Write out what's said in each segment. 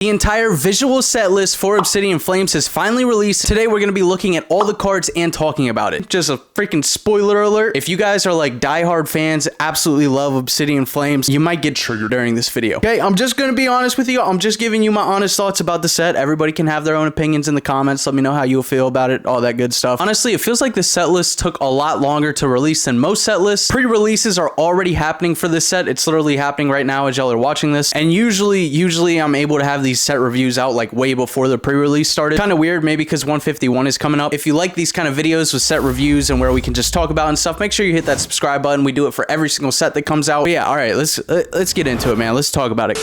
The entire visual set list for Obsidian Flames has finally released. Today we're going to be looking at all the cards and talking about it. Just a freaking spoiler alert. If you guys are like diehard fans, absolutely love Obsidian Flames, you might get triggered during this video. Okay, I'm just going to be honest with you. I'm just giving you my honest thoughts about the set. Everybody can have their own opinions in the comments. Let me know how you feel about it, all that good stuff. Honestly, it feels like the set list took a lot longer to release than most set lists. Pre-releases are already happening for this set. It's literally happening right now as y'all are watching this. And usually I'm able to have these set reviews out like way before the pre-release started. Kind of weird, maybe because 151 is coming up. If you like these kind of videos with set reviews and where we can just talk about and stuff, make sure you hit that subscribe button. We do it for every single set that comes out. But yeah, all right, let's get into it, man. Let's talk about it.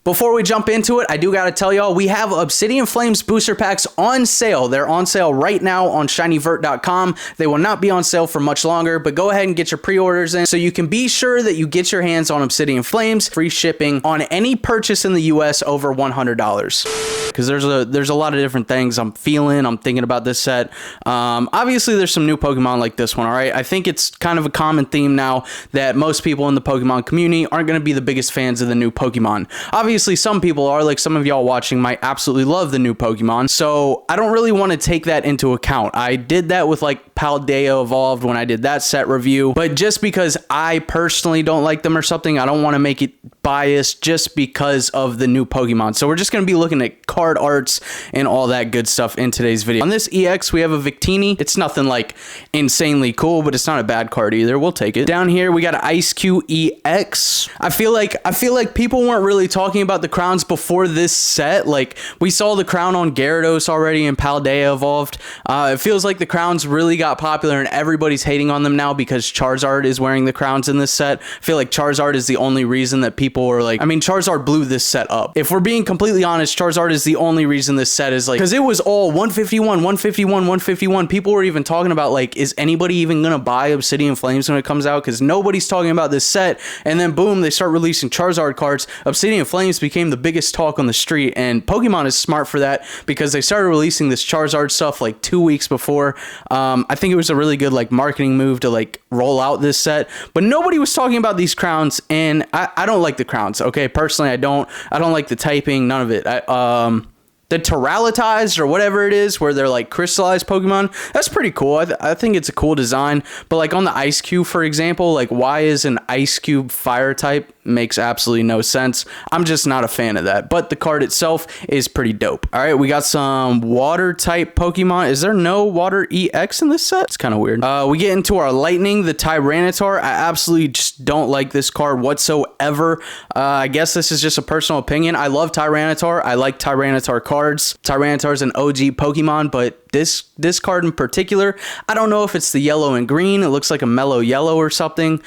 Before we jump into it, I do gotta tell y'all, we have Obsidian Flames booster packs on sale. They're on sale right now on shinyvert.com. They will not be on sale for much longer, but go ahead and get your pre-orders in so you can be sure that you get your hands on Obsidian Flames. Free shipping on any purchase in the US over $100. Because there's a lot of different things I'm thinking about this set. Obviously, there's some new Pokemon like this one, all right? I think it's kind of a common theme now that most people in the Pokemon community aren't going to be the biggest fans of the new Pokemon. Obviously, some people are, like some of y'all watching might absolutely love the new Pokemon, so I don't really want to take that into account. I did that with like Paldea Evolved when I did that set review, but just because I personally don't like them or something, I don't want to make it biased just because of the new Pokemon. So we're just going to be looking at card arts and all that good stuff in today's video. On this EX, we have a Victini. It's nothing like insanely cool, but it's not a bad card either. We'll take it. Down here, we got an Ice Cube EX. I feel like people weren't really talking about the crowns before this set. Like, we saw the crown on Gyarados already in Paldea Evolved. It feels like the crowns really got popular and everybody's hating on them now because Charizard is wearing the crowns in this set. I feel like Charizard is the only reason that people are like, I mean, Charizard blew this set up. If we're being completely honest, Charizard is the only reason this set is like, because it was all 151, 151, 151. People were even talking about like, is anybody even gonna buy Obsidian Flames when it comes out? Because nobody's talking about this set. And then boom, they start releasing Charizard cards. Obsidian Flames became the biggest talk on the street, and Pokemon is smart for that because they started releasing this Charizard stuff like 2 weeks before. I think it was a really good like marketing move to like roll out this set, but nobody was talking about these crowns, and I don't like the crowns. Okay, personally, I don't like the typing, none of it. The Terralitized or whatever it is, where they're like crystallized Pokemon, that's pretty cool. I think it's a cool design, but like on the Ice Cube, for example, like why is an Ice Cube fire type? Makes absolutely no sense. I'm just not a fan of that, but the card itself is pretty dope. All right, we got some water type Pokemon. Is there no water EX in this set? It's kind of weird. We get into our lightning, the Tyranitar. I absolutely just don't like this card whatsoever. I guess this is just a personal opinion. I love Tyranitar. I like Tyranitar cards. Tyranitar's an OG Pokemon, but this card in particular, I don't know if it's the yellow and green. It looks like a mellow yellow or something.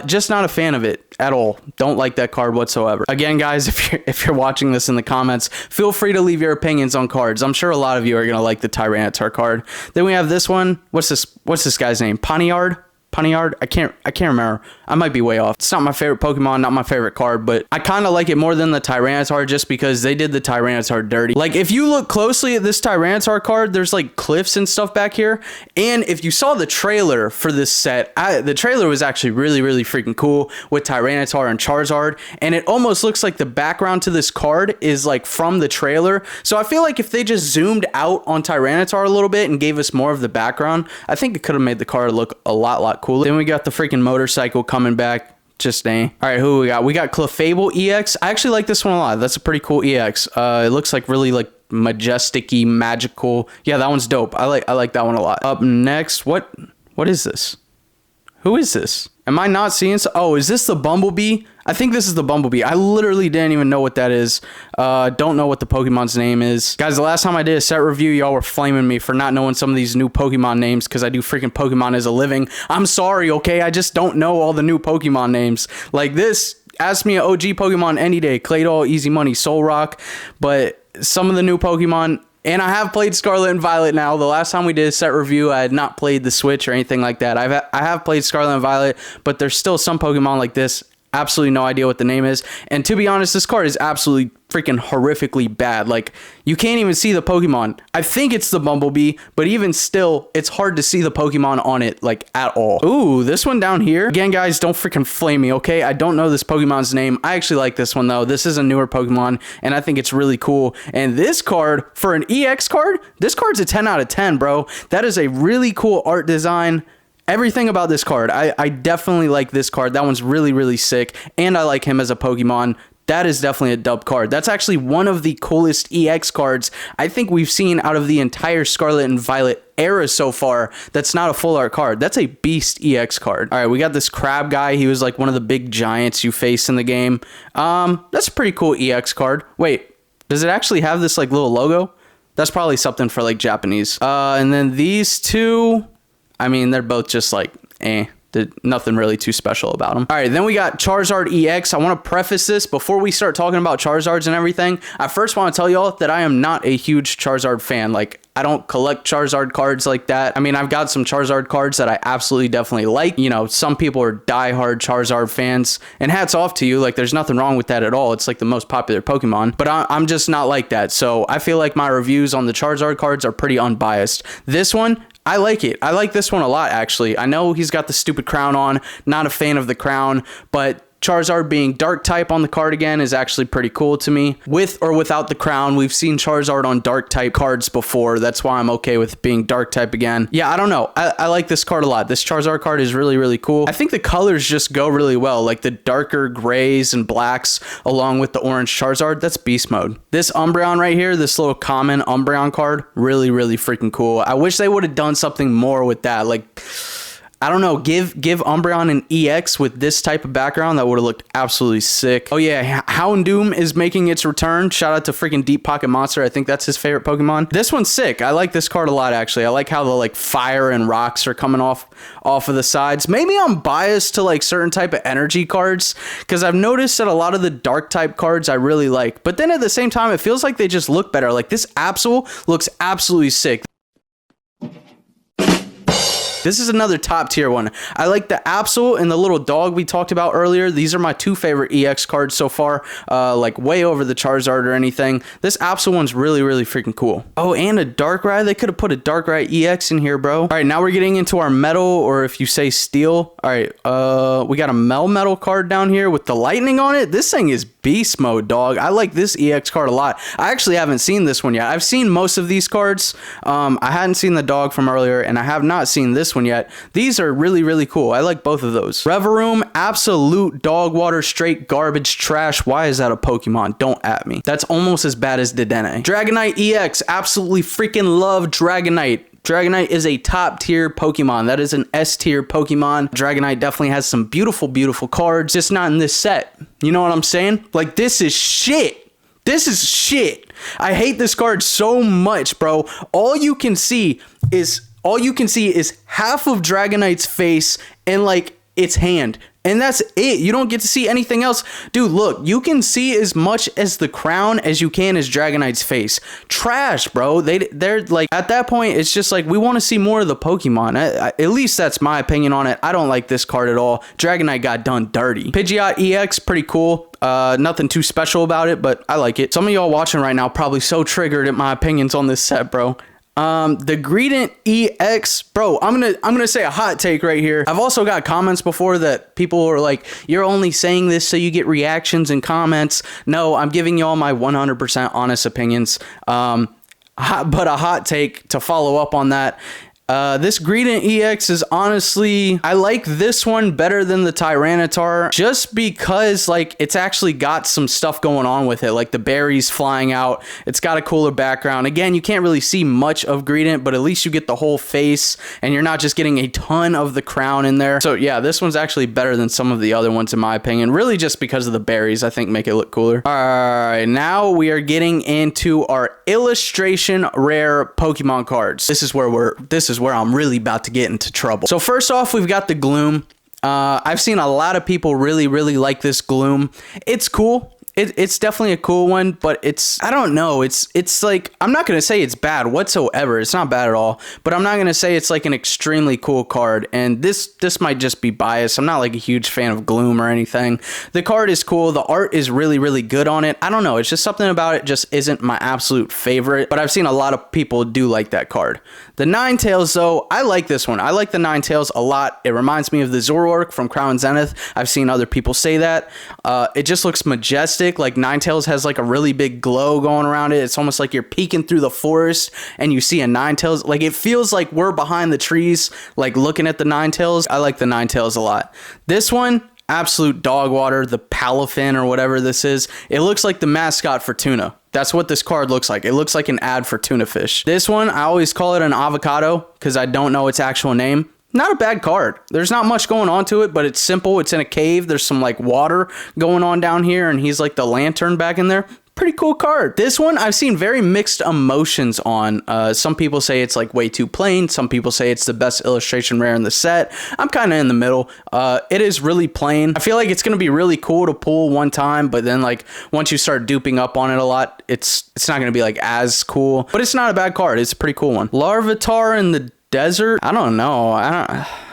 Just not a fan of it at all. Don't like that card whatsoever. Again, guys, if you're watching this in the comments, feel free to leave your opinions on cards. I'm sure a lot of you are gonna like the Tyranitar card. Then we have this one. What's this guy's name? Poniard? I can't remember. I might be way off. It's not my favorite Pokemon, not my favorite card, but I kind of like it more than the Tyranitar just because they did the Tyranitar dirty. Like, if you look closely at this Tyranitar card, there's like cliffs and stuff back here. And if you saw the trailer for this set, the trailer was actually really, really freaking cool with Tyranitar and Charizard. And it almost looks like the background to this card is like from the trailer. So I feel like if they just zoomed out on Tyranitar a little bit and gave us more of the background, I think it could have made the card look a lot cooler. Then we got the freaking motorcycle coming back. Just a. All right, who we got? We got Clefable EX. I actually like this one a lot. That's a pretty cool EX. It looks like really like majestic-y, magical. Yeah, that one's dope. I like that one a lot. Up next, what is this? Who is this? Am I not seeing? Oh, is this the Bumblebee? I think this is the Bumblebee. I literally didn't even know what that is. Don't know what the Pokemon's name is. Guys, the last time I did a set review, y'all were flaming me for not knowing some of these new Pokemon names because I do freaking Pokemon as a living. I'm sorry, okay? I just don't know all the new Pokemon names. Like this, ask me an OG Pokemon any day. Claydol, Easy Money, Solrock. But some of the new Pokemon... And I have played Scarlet and Violet now. The last time we did a set review, I had not played the Switch or anything like that. I have played Scarlet and Violet, but there's still some Pokemon like this Absolutely no idea what the name is. And to be honest, this card is absolutely freaking horrifically bad. Like, you can't even see the Pokemon. I think it's the Bumblebee, but even still, it's hard to see the Pokemon on it, like, at all. Ooh, this one down here. Again, guys, don't freaking flame me, okay? I don't know this Pokemon's name. I actually like this one, though. This is a newer Pokemon, and I think it's really cool. And this card, for an EX card, this card's a 10 out of 10, bro. That is a really cool art design. Everything about this card, I definitely like this card. That one's really, really sick. And I like him as a Pokemon. That is definitely a dub card. That's actually one of the coolest EX cards I think we've seen out of the entire Scarlet and Violet era so far. That's not a full art card. That's a beast EX card. All right, we got this crab guy. He was like one of the big giants you face in the game. That's a pretty cool EX card. Wait, does it actually have this like little logo? That's probably something for like Japanese. And then these two, I mean, they're both just like, nothing really too special about them. All right, then we got Charizard EX. I want to preface this before we start talking about Charizards and everything. I first want to tell y'all that I am not a huge Charizard fan. Like, I don't collect Charizard cards like that. I mean, I've got some Charizard cards that I absolutely definitely like. You know, some people are diehard Charizard fans, and hats off to you. Like, there's nothing wrong with that at all. It's like the most popular Pokemon, but I'm just not like that. So I feel like my reviews on the Charizard cards are pretty unbiased. This one, I like it. I like this one a lot, actually. I know he's got the stupid crown on. Not a fan of the crown, but Charizard being dark type on the card again is actually pretty cool to me. With or without the crown, we've seen Charizard on dark type cards before. That's why I'm okay with being dark type again. Yeah, I don't know. I like this card a lot. This Charizard card is really, really cool. I think the colors just go really well. Like the darker grays and blacks along with the orange Charizard. That's beast mode. This Umbreon right here, this little common Umbreon card, really, really freaking cool. I wish they would have done something more with that. Like, I don't know, give Umbreon an EX with this type of background. That would have looked absolutely sick. Oh yeah, Houndoom is making its return. Shout out to freaking Deep Pocket Monster. I think that's his favorite Pokemon. This one's sick. I like this card a lot, actually. I like how the like fire and rocks are coming off of the sides. Maybe I'm biased to like certain type of energy cards, because I've noticed that a lot of the dark type cards I really like. But then at the same time, it feels like they just look better. Like this Absol looks absolutely sick. This is another top tier one. I like the Absol and the little dog we talked about earlier. These are my two favorite EX cards so far, like way over the Charizard or anything. This Absol one's really, really freaking cool. Oh, and a Darkrai. They could have put a Darkrai EX in here, bro. All right, now we're getting into our metal, or if you say steel. All right, we got a Melmetal card down here with the lightning on it. This thing is beast mode, dog. I like this EX card a lot. I actually haven't seen this one yet. I've seen most of these cards. I hadn't seen the dog from earlier, and I have not seen this one yet. These are really, really cool. I like both of those. Reverum, absolute dog water, straight garbage trash. Why is that a Pokemon? Don't at me. That's almost as bad as Dedenne. Dragonite EX, absolutely freaking love Dragonite. Dragonite is a top tier Pokemon. That is an S tier Pokemon. Dragonite definitely has some beautiful, beautiful cards, just not in this set. You know what I'm saying? Like, this is shit. This is shit. I hate this card so much, bro. All you can see is half of Dragonite's face and like its hand. And that's it. You don't get to see anything else. Dude, look, you can see as much as the crown as you can as Dragonite's face. Trash, bro. They're like, at that point, it's just like, we want to see more of the Pokemon. At least that's my opinion on it. I don't like this card at all. Dragonite got done dirty. Pidgeot EX, pretty cool. Nothing too special about it, but I like it. Some of y'all watching right now probably so triggered at my opinions on this set, bro. The Greedent EX, bro, I'm gonna say a hot take right here. I've also got comments before that people are like, you're only saying this so you get reactions and comments. No, I'm giving y'all my 100% honest opinions. But a hot take to follow up on that. This Greedent EX is honestly, I like this one better than the Tyranitar, just because like it's actually got some stuff going on with it, like the berries flying out. It's got a cooler background. Again, you can't really see much of Greedent, but at least you get the whole face and you're not just getting a ton of the crown in there. So yeah, this one's actually better than some of the other ones in my opinion, really just because of the berries, I think, make it look cooler. All right, now we are getting into our illustration rare Pokemon cards. This is where I'm really about to get into trouble. So first off, we've got the Gloom. I've seen a lot of people really, really like this Gloom. It's cool. it's definitely a cool one, but I don't know. It's like, I'm not going to say it's bad whatsoever. It's not bad at all, but I'm not going to say it's like an extremely cool card. And this might just be biased. I'm not like a huge fan of Gloom or anything. The card is cool. The art is really, really good on it. I don't know. It's just something about it just isn't my absolute favorite, but I've seen a lot of people do like that card. The Ninetales, though, I like this one. I like the Ninetales a lot. It reminds me of the Zoroark from Crown Zenith. I've seen other people say that. It just looks majestic. Like, Ninetales has like a really big glow going around it. It's almost like you're peeking through the forest and you see a Ninetales. Like, it feels like we're behind the trees, like looking at the Ninetales. I like the Ninetales a lot. This one, absolute dog water, the Palafin or whatever this is. It looks like the mascot for tuna. That's what this card looks like. It looks like an ad for tuna fish. This one, I always call it an avocado because I don't know its actual name. Not a bad card. There's not much going on to it, but it's simple. It's in a cave. There's some like water going on down here, and he's like the lantern back in there. Pretty cool card. This one I've seen very mixed emotions on. Some people say it's like way too plain. Some people say it's the best illustration rare in the set. I'm kind of in the middle. It is really plain. I feel like it's going to be really cool to pull one time, but then like once you start duping up on it a lot, it's not going to be like as cool, but it's not a bad card. It's a pretty cool one. Larvitar in the desert. I don't know.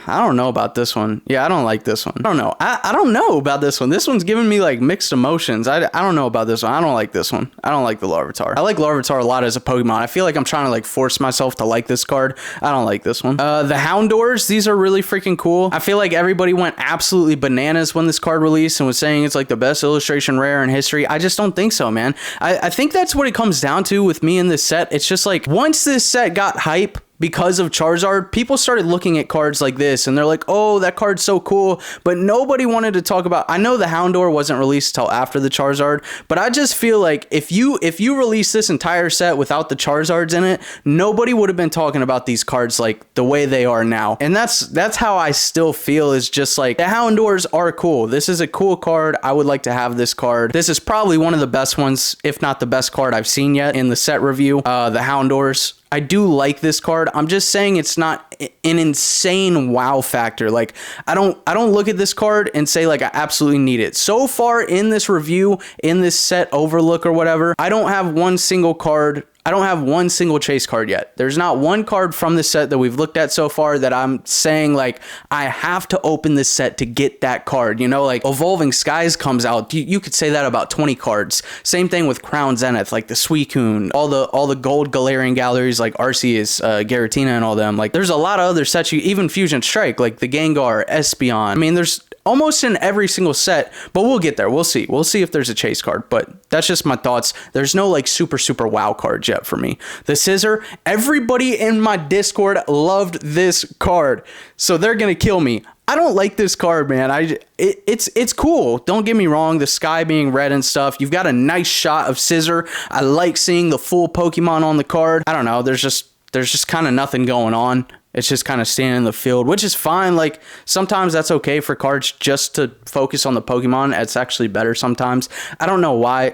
I don't know about this one. Yeah, I don't like this one. I don't know. I don't know about this one. This one's giving me like mixed emotions. I don't know about this one. I don't like this one. I don't like the Larvitar. I like Larvitar a lot as a Pokemon. I feel like I'm trying to like force myself to like this card. I don't like this one. The Houndours, these are really freaking cool. I feel like everybody went absolutely bananas when this card released and was saying it's like the best illustration rare in history. I just don't think so, man. I think that's what it comes down to with me in this set. It's just like once this set got hype, because of Charizard, people started looking at cards like this and they're like, oh, that card's so cool, but nobody wanted to talk about. I know the Houndour wasn't released till after the Charizard, but I just feel like if you release this entire set without the Charizards in it, nobody would have been talking about these cards like the way they are now. And that's how I still feel, is just like the Houndours are cool. This is a cool card. I would like to have this card. This is probably one of the best ones, if not the best card I've seen yet in the set review. The Houndours, I do like this card. I'm just saying it's not an insane wow factor. Like, I don't look at this card and say like I absolutely need it. So far in this review, in this set overlook or whatever, I don't have one single card. I don't have one single chase card yet. There's not one card from this set that we've looked at so far that I'm saying like I have to open this set to get that card. You know, like Evolving Skies comes out. You could say that about 20 cards. Same thing with Crown Zenith, like the Suicune, all the gold Galarian galleries like Arceus, Giratina and all them. Like there's a lot of other sets, even Fusion Strike, like the Gengar, Espeon. I mean, there's almost in every single set, but we'll get there. We'll see. We'll see if there's a chase card, but that's just my thoughts. There's no like super wow cards yet for me. The Scissor, everybody in my Discord loved this card, so they're gonna kill me. I don't like this card, man. It's cool. Don't get me wrong. The sky being red and stuff. You've got a nice shot of Scissor. I like seeing the full Pokemon on the card. I don't know. There's just kind of nothing going on. It's just kind of standing in the field, which is fine. Like, sometimes that's okay for cards just to focus on the Pokemon. It's actually better sometimes. I don't know why.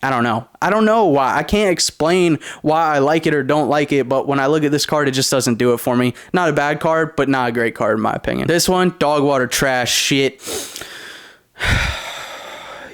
I don't know. I don't know why. I can't explain why I like it or don't like it, but when I look at this card, it just doesn't do it for me. Not a bad card, but not a great card in my opinion. This one, dog water trash shit.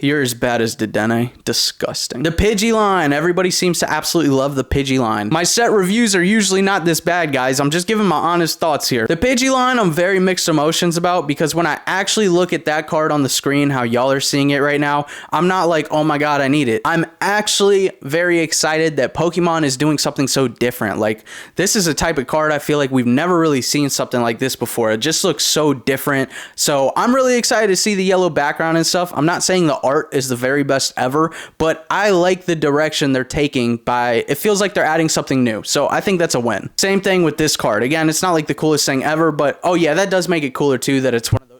You're as bad as Dedenne. Disgusting. The Pidgey-line. Everybody seems to absolutely love the Pidgey-line. My set reviews are usually not this bad, guys. I'm just giving my honest thoughts here. The Pidgey-line, I'm very mixed emotions about, because when I actually look at that card on the screen, how y'all are seeing it right now, I'm not like, oh my god, I need it. I'm actually very excited that Pokemon is doing something so different. Like, this is a type of card I feel like we've never really seen something like this before. It just looks so different. So I'm really excited to see the yellow background and stuff. I'm not saying the art is the very best ever, but I like the direction they're taking by, it feels like they're adding something new. So I think that's a win. Same thing with this card. Again, it's not like the coolest thing ever, but oh yeah, that does make it cooler too, that it's one of those,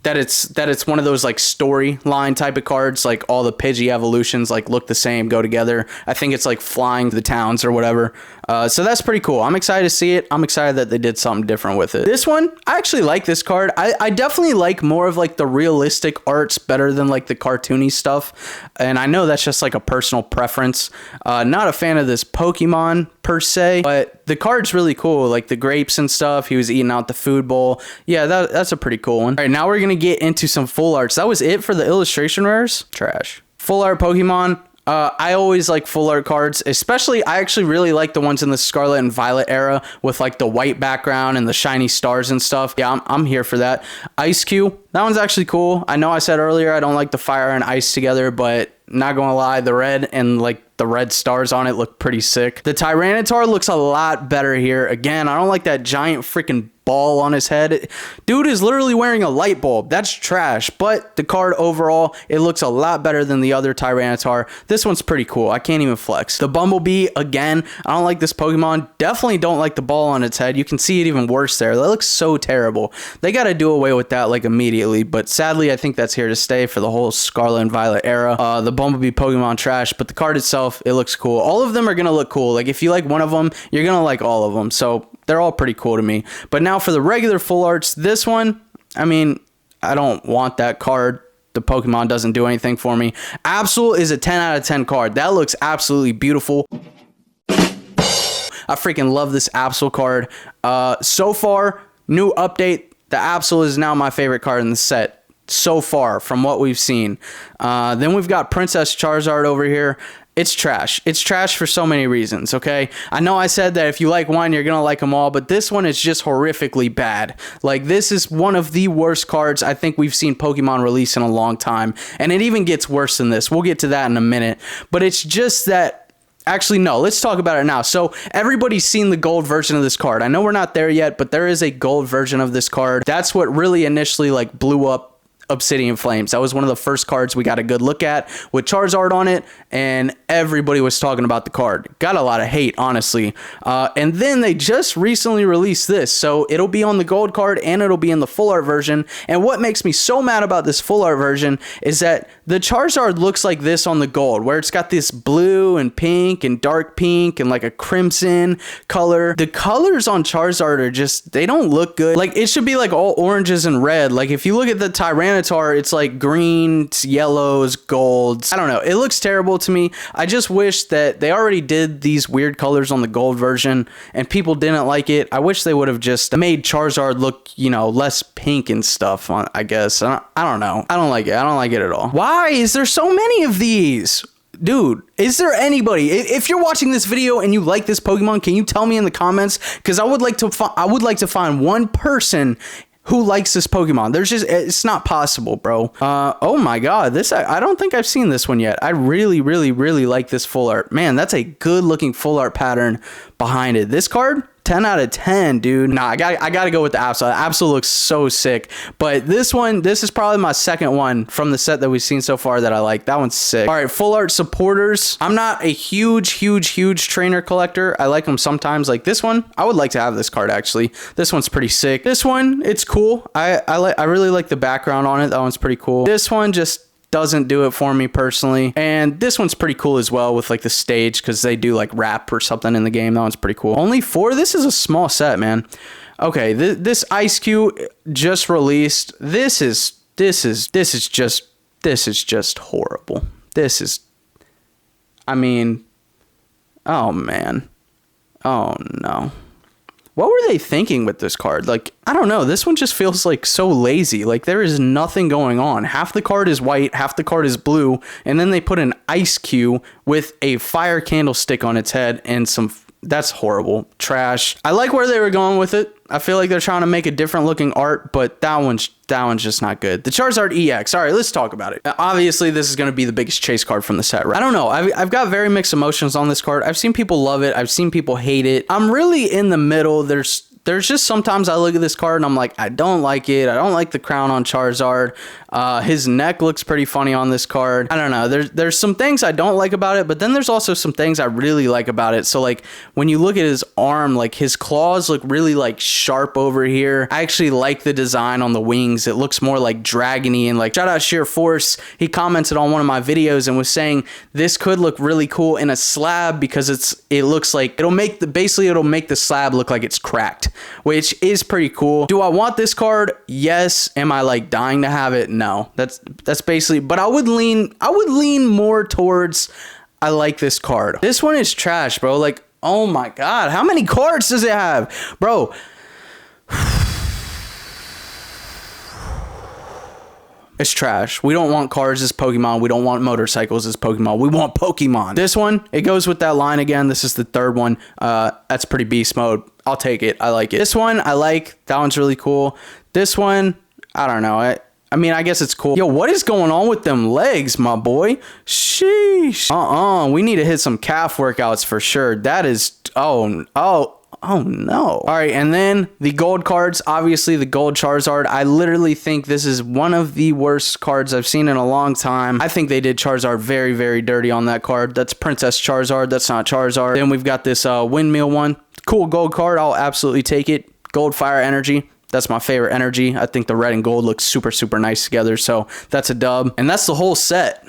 that it's one of those like storyline type of cards, like all the Pidgey evolutions like look the same, go together. I think it's like flying to the towns or whatever. So that's pretty cool. I'm excited to see it. I'm excited that they did something different with it. This one, I actually like this card. I definitely like more of like the realistic arts better than like the cartoony stuff. And I know that's just like a personal preference. Not a fan of this Pokemon per se, but the card's really cool. Like the grapes and stuff. He was eating out the food bowl. Yeah, that's a pretty cool one. All right, now we're gonna get into some full arts. That was it for the illustration rares. Trash. Full art Pokemon. I always like full art cards, especially I actually really like the ones in the Scarlet and Violet era with like the white background and the shiny stars and stuff. Yeah, I'm here for that. Ice Cube, that one's actually cool. I know I said earlier I don't like the fire and ice together, but not gonna lie, the red and like the red stars on it look pretty sick. The Tyranitar looks a lot better here. Again, I don't like that giant freaking ball on his head. Dude is literally wearing a light bulb. That's trash. But the card overall, it looks a lot better than the other Tyranitar. This one's pretty cool. I can't even flex. The Bumblebee, again, I don't like this Pokemon. Definitely don't like the ball on its head. You can see it even worse there. That looks so terrible. They got to do away with that like immediately. But sadly, I think that's here to stay for the whole Scarlet and Violet era. The Bumblebee Pokemon trash, but the card itself, it looks cool. All of them are going to look cool. Like if you like one of them, you're going to like all of them. So they're all pretty cool to me. But now for the regular full arts, this one, I mean, I don't want that card. The Pokemon doesn't do anything for me. Absol is a 10 out of 10 card. That looks absolutely beautiful. I freaking love this Absol card. So far, new update, the Absol is now my favorite card in the set. So far, from what we've seen. Then we've got Princess Charizard over here. It's trash. It's trash for so many reasons, okay? I know I said that if you like one, you're going to like them all, but this one is just horrifically bad. Like, this is one of the worst cards I think we've seen Pokemon release in a long time, and it even gets worse than this. We'll get to that in a minute, but it's just that... Actually, no, let's talk about it now. So everybody's seen the gold version of this card. I know we're not there yet, but there is a gold version of this card. That's what really initially like blew up Obsidian Flames. That was one of the first cards we got a good look at with Charizard on it, and everybody was talking about the card. Got a lot of hate, honestly. And then they just recently released this, so it'll be on the gold card and it'll be in the full art version. And what makes me so mad about this full art version is that the Charizard looks like this on the gold, where it's got this blue and pink and dark pink and like a crimson color. The colors on Charizard are just, they don't look good. Like, it should be like all oranges and red. Like, if you look at the Tyranitar, it's like greens, yellows, golds. I don't know. It looks terrible to me. I just wish that they already did these weird colors on the gold version and people didn't like it. I wish they would have just made Charizard look, you know, less pink and stuff, I guess. I don't know. I don't like it. I don't like it at all. Why is there so many of these? Dude, is there anybody, if you're watching this video and you like this Pokemon, can you tell me in the comments? Because I would like to find one person who likes this Pokemon. There's just, it's not possible, bro. Oh my god, this, I don't think I've seen this one yet. I really, really, really like this full art. Man, that's a good looking full art pattern behind it. This card, 10 out of 10, dude. Nah, I gotta go with the Absol. Absol looks so sick. But this one, this is probably my second one from the set that we've seen so far that I like. That one's sick. All right, full art supporters. I'm not a huge trainer collector. I like them sometimes. Like this one, I would like to have this card actually. This one's pretty sick. This one, it's cool. I really like the background on it. That one's pretty cool. This one just doesn't do it for me personally, and this one's pretty cool as well with like the stage, because they do like rap or something in the game. That one's pretty cool. Only 4. This is a small set, man. Okay, this Ice Cube just released. This is just horrible. This is, I mean, oh man, oh no. What were they thinking with this card? Like, I don't know. This one just feels like so lazy. Like, there is nothing going on. Half the card is white, half the card is blue, and then they put an ice cube with a fire candlestick on its head and some... That's horrible. Trash. I like where they were going with it. I feel like they're trying to make a different looking art, but that one's just not good. The Charizard EX. All right, let's talk about it. Obviously, this is going to be the biggest chase card from the set, right? I don't know. I've got very mixed emotions on this card. I've seen people love it. I've seen people hate it. I'm really in the middle. There's just sometimes I look at this card and I'm like, I don't like it. I don't like the crown on Charizard. His neck looks pretty funny on this card. I don't know. There's some things I don't like about it, but then there's also some things I really like about it. So like when you look at his arm, like his claws look really like sharp over here. I actually like the design on the wings. It looks more like dragony, and like shout out Sheer Force. He commented on one of my videos and was saying this could look really cool in a slab because it looks like it'll make the slab look like it's cracked, which is pretty cool. Do I want this card? Yes. Am I like dying to have it? No. That's basically, but I would lean more towards I like this card. This one is trash, bro. Like Oh my god, how many cards does it have? Bro. It's trash. We don't want cars as Pokemon. We don't want motorcycles as Pokemon. We want Pokemon. This one, it goes with that line again. This is the third one. That's pretty beast mode. I'll take it. I like it. This one, I like. That one's really cool. This one, I don't know. I mean, I guess it's cool. Yo, what is going on with them legs, my boy? Sheesh. We need to hit some calf workouts for sure. That is... Oh no. All right, and then the gold cards, obviously the gold Charizard. I literally think this is one of the worst cards I've seen in a long time. I think they did Charizard very, very dirty on that card. That's Princess Charizard. That's not Charizard. Then we've got this windmill one. Cool gold card. I'll absolutely take it. Gold Fire Energy. That's my favorite energy. I think the red and gold look super, super nice together. So that's a dub. And that's the whole set.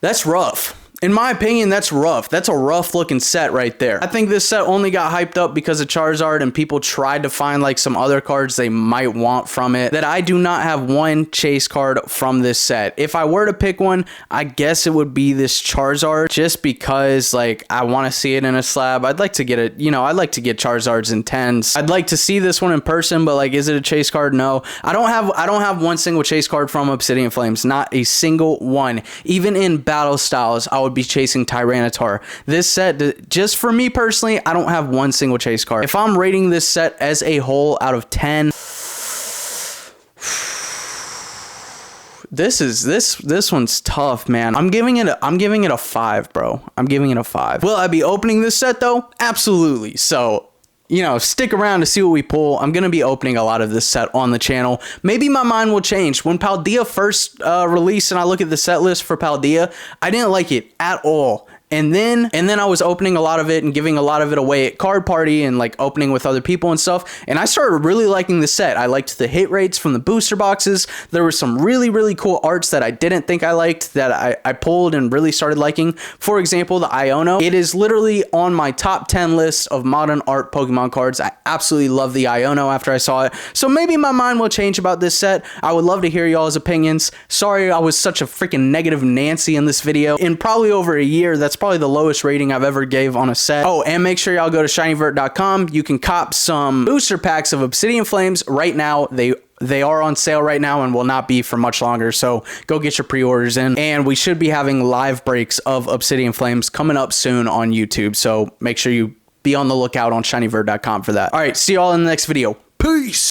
That's rough. In my opinion, that's rough. That's a rough looking set right there. I think this set only got hyped up because of Charizard and people tried to find like some other cards they might want from it. That I do not have one chase card from this set. If I were to pick one, I guess it would be this Charizard just because like I want to see it in a slab. I'd like to get it, you know, I'd like to get Charizards in 10s. I'd like to see this one in person, but like, is it a chase card? No. I don't have one single chase card from Obsidian Flames. Not a single one. Even in battle styles, I would be chasing Tyranitar. This set, just for me personally, I don't have one single chase card. If I'm rating this set as a whole out of 10, this one's tough, man. I'm giving it a 5, bro. I'm giving it a 5. Will I be opening this set though? Absolutely. So, you know, stick around to see what we pull. I'm going to be opening a lot of this set on the channel. Maybe my mind will change. When Paldea first released and I look at the set list for Paldea, I didn't like it at all. And then I was opening a lot of it and giving a lot of it away at Card Party and like opening with other people and stuff. And I started really liking the set. I liked the hit rates from the booster boxes. There were some really, really cool arts that I didn't think I liked that I pulled and really started liking. For example, the Iono. It is literally on my top 10 list of modern art Pokemon cards. I absolutely love the Iono after I saw it. So maybe my mind will change about this set. I would love to hear y'all's opinions. Sorry I was such a freaking negative Nancy in this video. In probably over a year, that's probably the lowest rating I've ever gave on a set. Oh, and make sure y'all go to shinyvert.com. You can cop some booster packs of Obsidian Flames right now. They are on sale right now and will not be for much longer. So go get your pre-orders in. And we should be having live breaks of Obsidian Flames coming up soon on YouTube. So make sure you be on the lookout on shinyvert.com for that. All right, see y'all in the next video. Peace.